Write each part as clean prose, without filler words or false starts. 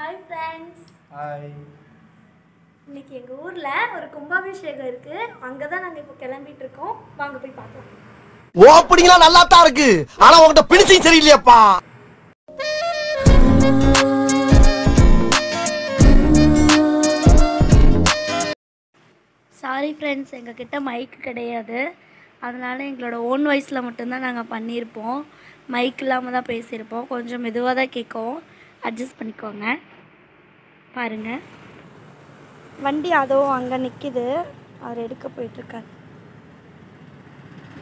Hi friends. Hi. இன்னைக்கு எங்கள் ஊரில் ஒரு கும்பாபிஷேகம் இருக்குது. அங்கே தான் நாங்கள் இப்போ கிளம்பிட்டு இருக்கோம். வாங்க போய் பார்க்கலாம். ஓப்பனிங்லாம் நல்லா தான் இருக்கு, ஆனா உங்ககிட்ட பிடிச்சும் சரியில்லையாப்பா. சாரி ஃப்ரெண்ட்ஸ், எங்ககிட்ட மைக் கிடையாது. அதனால் எங்களோட ஓன் வாய்ஸில் மட்டும்தான் நாங்கள் பண்ணியிருப்போம். மைக் இல்லாமல் தான் பேசியிருப்போம். கொஞ்சம் மெதுவாக தான் கேட்கும், அட்ஜஸ்ட் பண்ணிக்கோங்க. பாருங்கள், வண்டி அதோ அங்கே நிற்கிது, அவர் எடுக்க போயிட்டுருக்கார்.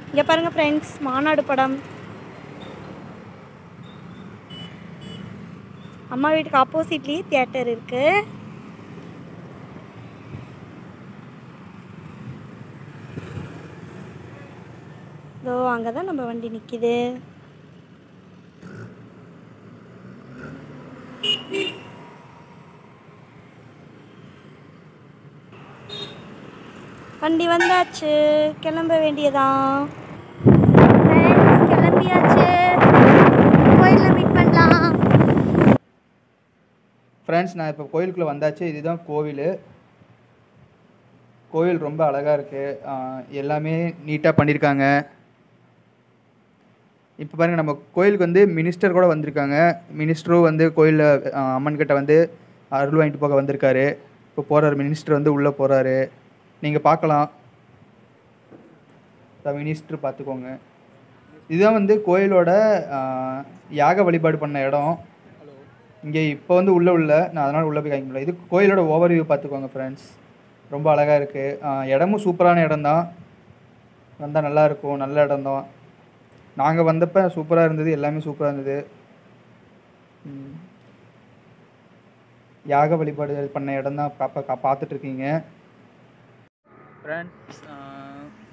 இங்கே பாருங்கள் ஃப்ரெண்ட்ஸ், மாநாடு படம். அம்மா வீட்டுக்கு ஆப்போசிட்லேயே தியேட்டர் இருக்குது. இதோ அங்கே தான் நம்ம வண்டி நிற்கிது. வண்டி வந்தாச்சு, கிளம்ப வேண்டியதான். கிளம்பியாச்சு, கோயிலில் மீட் பண்ணலாம். ஃப்ரெண்ட்ஸ், நான் இப்போ கோயிலுக்குள்ளே வந்தாச்சு. இதுதான் கோவில். கோவில் ரொம்ப அழகாக இருக்குது, எல்லாமே நீட்டாக பண்ணியிருக்காங்க. இப்போ பாருங்கள், நம்ம கோயிலுக்கு வந்து மினிஸ்டர் கூட வந்திருக்காங்க. மினிஸ்டரும் வந்து கோயிலில் அம்மன்கிட்ட வந்து அருள் வாங்கிட்டு போக வந்திருக்காரு. இப்போ போகிறாரு, மினிஸ்டர் வந்து உள்ளே போகிறாரு. நீங்கள் பார்க்கலாம், மினிஸ்டர் பார்த்துக்கோங்க. இதுதான் வந்து கோயிலோட யாக வழிபாடு பண்ண இடம். இங்கே இப்போ வந்து உள்ளே நான் அதனால் உள்ளே போய் காமிக்கல. இது கோயிலோட ஓவர் வியூ பார்த்துக்கோங்க ஃப்ரெண்ட்ஸ். ரொம்ப அழகாக இருக்குது, இடமும் சூப்பரான இடம் தான். வந்தால் நல்லாயிருக்கும், நல்ல இடம் தான். நாங்கள் வந்தப்போ சூப்பராக இருந்தது, எல்லாமே சூப்பராக இருந்தது. யாக வழிபாடு பண்ண இடம் தான் பார்த்துட்ருக்கீங்க ஃப்ரெண்ட்ஸ்.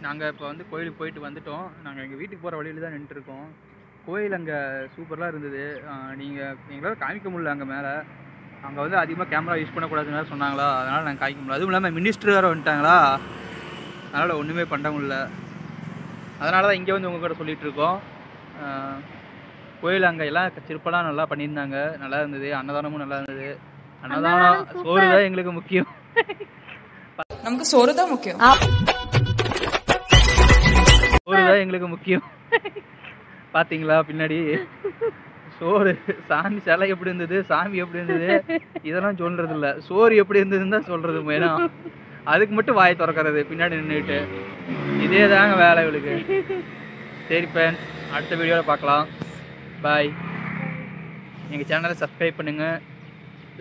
நாங்கள் இப்போ வந்து கோயிலுக்கு போயிட்டு வந்துட்டோம். நாங்கள் எங்கள் வீட்டுக்கு போகிற வழியில் தான் நின்றுருக்கோம். கோயில் அங்கே சூப்பராக இருந்தது. நீங்கள் எங்களால் காமிக்க முடியல. அங்கே மேலே அங்கே வந்து அதிகமாக கேமரா யூஸ் பண்ணக்கூடாதுன்னு சொன்னாங்களா, அதனால் நாங்கள் காமிக்க முடியல. அதுவும் இல்லாமல் மினிஸ்டர் வேறு வந்துட்டாங்களா, அதனால் ஒன்றுமே பண்ண முடியல. அதனால தான் இங்கே வந்து உங்கள் கூட சொல்லிகிட்ருக்கோம். கோயில் அங்கே எல்லாம் சிற்பலாம் நல்லா பண்ணியிருந்தாங்க, நல்லா இருந்தது. அன்னதானமும் நல்லா இருந்தது. அன்னதானம், சோறு தான் எங்களுக்கு முக்கியம். நமக்கு சோறு தான் முக்கியம், சோறு தான் எங்களுக்கு முக்கியம். பார்த்தீங்களா பின்னாடி சோறு, சாமி சிலை எப்படி இருந்தது, சாமி எப்படி இருந்தது, இதெல்லாம் சொல்கிறது இல்லை. சோறு எப்படி இருந்ததுன்னு தான் சொல்கிறது மெயினா. அதுக்கு மட்டும் வாயை திறக்கிறது பின்னாடி நின்றுட்டு. இதே தாங்க வேலை இவளுக்கு. சரி ஃப்ரெண்ட்ஸ், அடுத்த வீடியோவில் பார்க்கலாம். பாய். எங்கள் சேனலை சப்ஸ்கிரைப் பண்ணுங்கள்,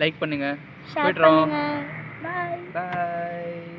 லைக் பண்ணுங்கள். போய்ட்டுறோம். பாய்.